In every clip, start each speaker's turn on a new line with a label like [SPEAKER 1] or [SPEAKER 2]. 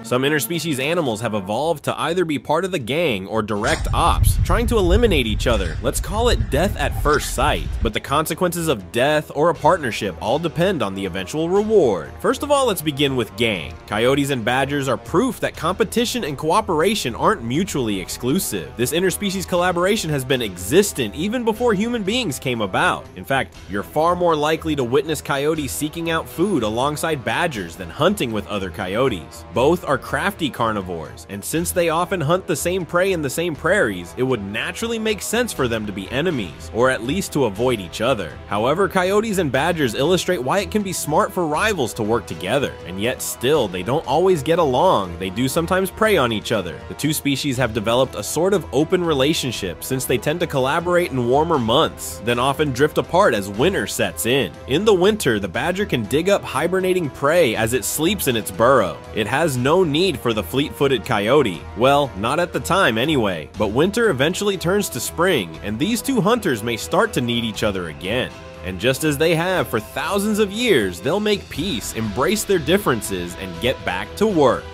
[SPEAKER 1] Some interspecies animals have evolved to either be part of the gang or direct ops, trying to eliminate each other. Let's call it death at first sight. But the consequences of death or a partnership all depend on the eventual reward. First of all, let's begin with gang. Coyotes and badgers are proof that competition and cooperation aren't mutually exclusive. This interspecies collaboration has been existent even before human beings came about. In fact, you're far more likely to witness coyotes seeking out food alongside badgers than hunting with other coyotes. Both are crafty carnivores, and since they often hunt the same prey in the same prairies, it would naturally make sense for them to be enemies, or at least to avoid each other. However, coyotes and badgers illustrate why it can be smart for rivals to work together, and yet still, they don't always get along. They do sometimes prey on each other. The two species have developed a sort of open relationship since they tend to collaborate in warmer months, then often drift apart as winter sets in. In the winter, the badger can dig up hibernating prey as it sleeps in its burrow. It has no need for the fleet-footed coyote. Well, not at the time anyway, but winter eventually turns to spring, and these two hunters may start to need each other again. And just as they have for thousands of years, they'll make peace, embrace their differences, and get back to work.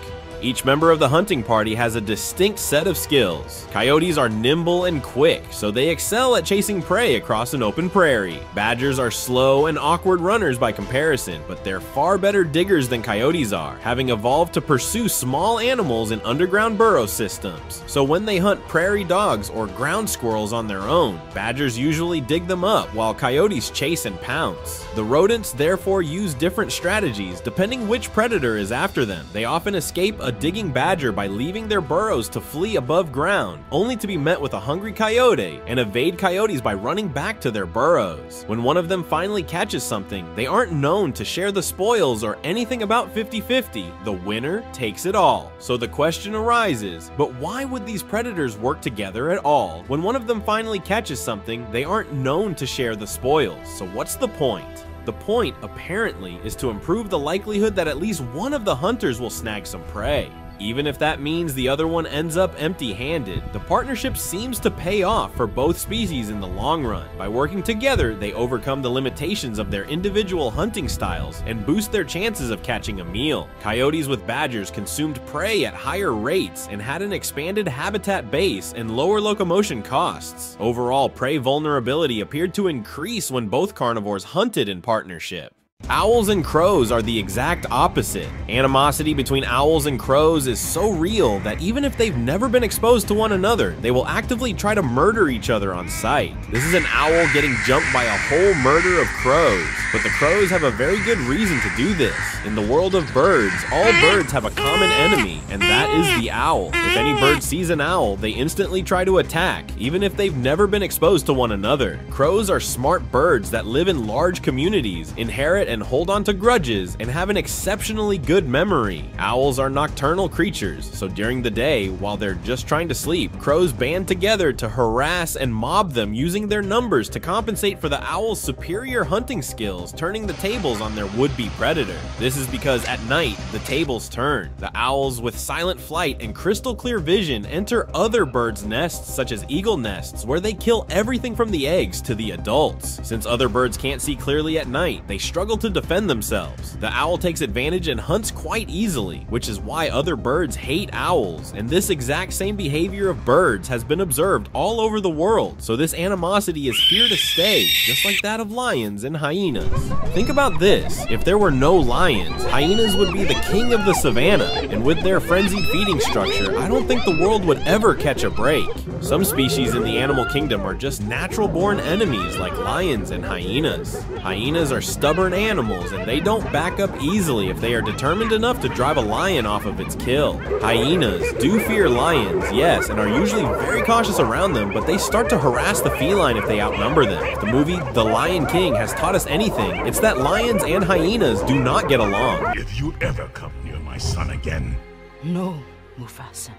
[SPEAKER 1] Each member of the hunting party has a distinct set of skills. Coyotes are nimble and quick, so they excel at chasing prey across an open prairie. Badgers are slow and awkward runners by comparison, but they're far better diggers than coyotes are, having evolved to pursue small animals in underground burrow systems. So when they hunt prairie dogs or ground squirrels on their own, badgers usually dig them up while coyotes chase and pounce. The rodents therefore use different strategies depending which predator is after them. They often escape a digging badger by leaving their burrows to flee above ground, only to be met with a hungry coyote, and evade coyotes by running back to their burrows. When one of them finally catches something, they aren't known to share the spoils or anything about 50-50. The winner takes it all. So the question arises, but why would these predators work together at all? When one of them finally catches something, they aren't known to share the spoils. So what's the point? The point, apparently, is to improve the likelihood that at least one of the hunters will snag some prey. Even if that means the other one ends up empty-handed, the partnership seems to pay off for both species in the long run. By working together, they overcome the limitations of their individual hunting styles and boost their chances of catching a meal. Coyotes with badgers consumed prey at higher rates and had an expanded habitat base and lower locomotion costs. Overall, prey vulnerability appeared to increase when both carnivores hunted in partnership. Owls and crows are the exact opposite. Animosity between owls and crows is so real that even if they've never been exposed to one another, they will actively try to murder each other on sight. This is an owl getting jumped by a whole murder of crows, but the crows have a very good reason to do this. In the world of birds, all birds have a common enemy, and that is the owl. If any bird sees an owl, they instantly try to attack, even if they've never been exposed to one another. Crows are smart birds that live in large communities, inherit and hold on to grudges, and have an exceptionally good memory. Owls are nocturnal creatures, so during the day, while they're just trying to sleep, crows band together to harass and mob them using their numbers to compensate for the owl's superior hunting skills, turning the tables on their would-be predator. This is because at night, the tables turn. The owls with silent flight and crystal clear vision enter other birds' nests such as eagle nests, where they kill everything from the eggs to the adults. Since other birds can't see clearly at night, they struggle to defend themselves. The owl takes advantage and hunts quite easily, which is why other birds hate owls, and this exact same behavior of birds has been observed all over the world, so this animosity is here to stay, just like that of lions and hyenas. Think about this, if there were no lions, hyenas would be the king of the savannah, and with their frenzied feeding structure, I don't think the world would ever catch a break. Some species in the animal kingdom are just natural-born enemies like lions and hyenas. Hyenas are stubborn animals, and they don't back up easily if they are determined enough to drive a lion off of its kill. Hyenas do fear lions, yes, and are usually very cautious around them, but they start to harass the feline if they outnumber them. If the movie The Lion King has taught us anything, it's that lions and hyenas do not get along.
[SPEAKER 2] If you ever come near my son again.
[SPEAKER 3] No, Mufasa.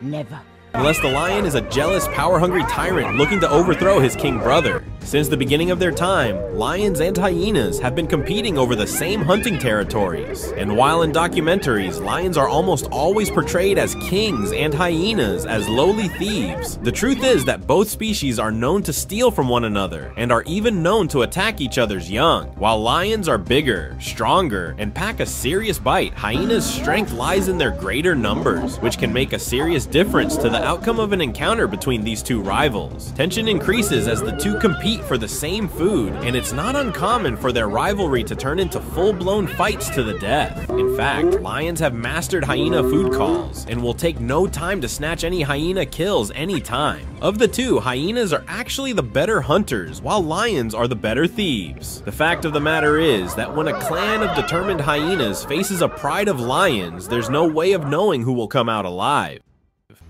[SPEAKER 3] Never.
[SPEAKER 1] unless the lion is a jealous, power-hungry tyrant looking to overthrow his king brother. Since the beginning of their time, lions and hyenas have been competing over the same hunting territories. And while in documentaries, lions are almost always portrayed as kings and hyenas as lowly thieves, the truth is that both species are known to steal from one another and are even known to attack each other's young. While lions are bigger, stronger, and pack a serious bite, hyenas' strength lies in their greater numbers, which can make a serious difference to the outcome of an encounter between these two rivals. Tension increases as the two compete for the same food, and it's not uncommon for their rivalry to turn into full-blown fights to the death. In fact, lions have mastered hyena food calls and will take no time to snatch any hyena kills anytime. Of the two, hyenas are actually the better hunters, while lions are the better thieves. The fact of the matter is that when a clan of determined hyenas faces a pride of lions, there's no way of knowing who will come out alive.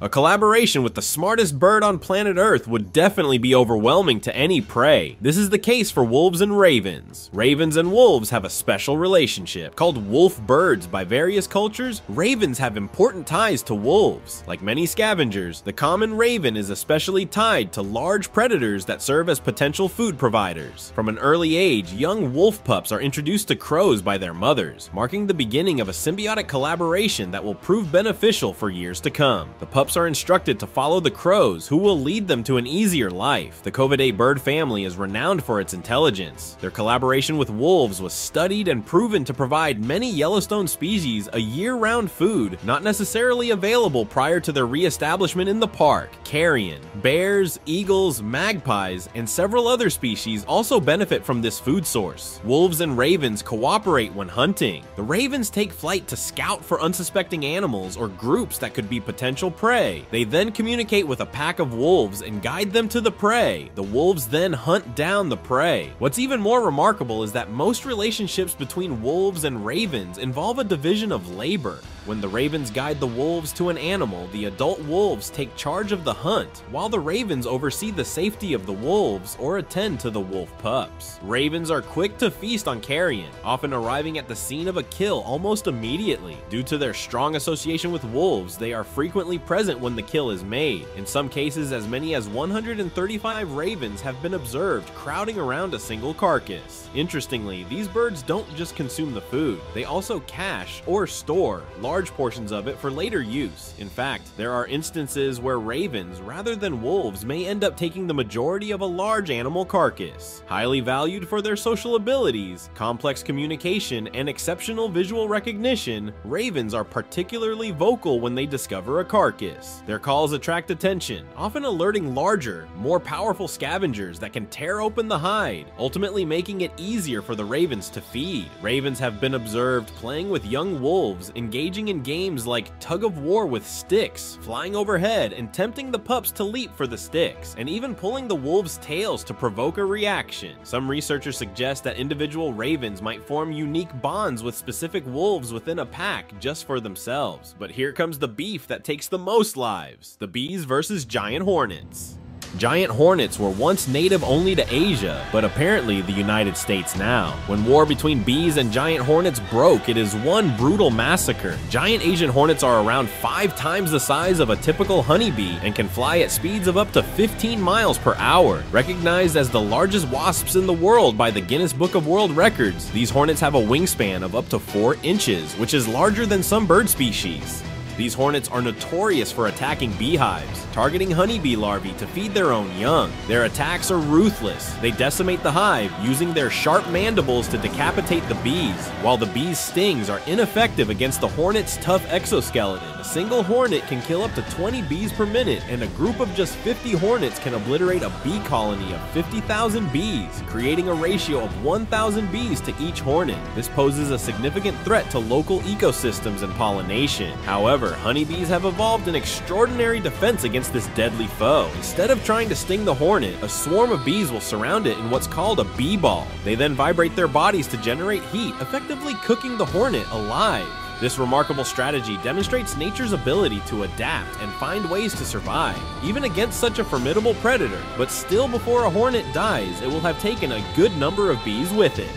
[SPEAKER 1] A collaboration with the smartest bird on planet Earth would definitely be overwhelming to any prey. This is the case for wolves and ravens. Ravens and wolves have a special relationship. Called wolf birds by various cultures, ravens have important ties to wolves. Like many scavengers, the common raven is especially tied to large predators that serve as potential food providers. From an early age, young wolf pups are introduced to crows by their mothers, marking the beginning of a symbiotic collaboration that will prove beneficial for years to come. The pups are instructed to follow the crows, who will lead them to an easier life. The Covidae bird family is renowned for its intelligence. Their collaboration with wolves was studied and proven to provide many Yellowstone species a year-round food not necessarily available prior to their re-establishment in the park. Carrion, bears, eagles, magpies, and several other species also benefit from this food source. Wolves and ravens cooperate when hunting. The ravens take flight to scout for unsuspecting animals or groups that could be potential prey. They then communicate with a pack of wolves and guide them to the prey. The wolves then hunt down the prey. What's even more remarkable is that most relationships between wolves and ravens involve a division of labor. When the ravens guide the wolves to an animal, the adult wolves take charge of the hunt, while the ravens oversee the safety of the wolves or attend to the wolf pups. Ravens are quick to feast on carrion, often arriving at the scene of a kill almost immediately. Due to their strong association with wolves, they are frequently present when the kill is made. In some cases, as many as 135 ravens have been observed crowding around a single carcass. Interestingly, these birds don't just consume the food, they also cache or store large portions of it for later use. In fact, there are instances where ravens, rather than wolves, may end up taking the majority of a large animal carcass. Highly valued for their social abilities, complex communication, and exceptional visual recognition, ravens are particularly vocal when they discover a carcass. Their calls attract attention, often alerting larger, more powerful scavengers that can tear open the hide, ultimately making it easier for the ravens to feed. Ravens have been observed playing with young wolves, engaging in games like tug-of-war with sticks, flying overhead and tempting the pups to leap for the sticks, and even pulling the wolves' tails to provoke a reaction. Some researchers suggest that individual ravens might form unique bonds with specific wolves within a pack just for themselves. But here comes the beef that takes the most lives: the bees versus giant hornets. Giant hornets were once native only to Asia, but apparently the United States now. When war between bees and giant hornets broke, it is one brutal massacre. Giant Asian hornets are around 5 times the size of a typical honeybee and can fly at speeds of up to 15 miles per hour. Recognized as the largest wasps in the world by the Guinness Book of World Records, these hornets have a wingspan of up to 4 inches, which is larger than some bird species. These hornets are notorious for attacking beehives, targeting honeybee larvae to feed their own young. Their attacks are ruthless. They decimate the hive, using their sharp mandibles to decapitate the bees, while the bees' stings are ineffective against the hornet's tough exoskeleton. A single hornet can kill up to 20 bees per minute, and a group of just 50 hornets can obliterate a bee colony of 50,000 bees, creating a ratio of 1,000 bees to each hornet. This poses a significant threat to local ecosystems and pollination. However, honeybees have evolved an extraordinary defense against this deadly foe. Instead of trying to sting the hornet, a swarm of bees will surround it in what's called a bee ball. They then vibrate their bodies to generate heat, effectively cooking the hornet alive. This remarkable strategy demonstrates nature's ability to adapt and find ways to survive, even against such a formidable predator. But still, before a hornet dies, it will have taken a good number of bees with it.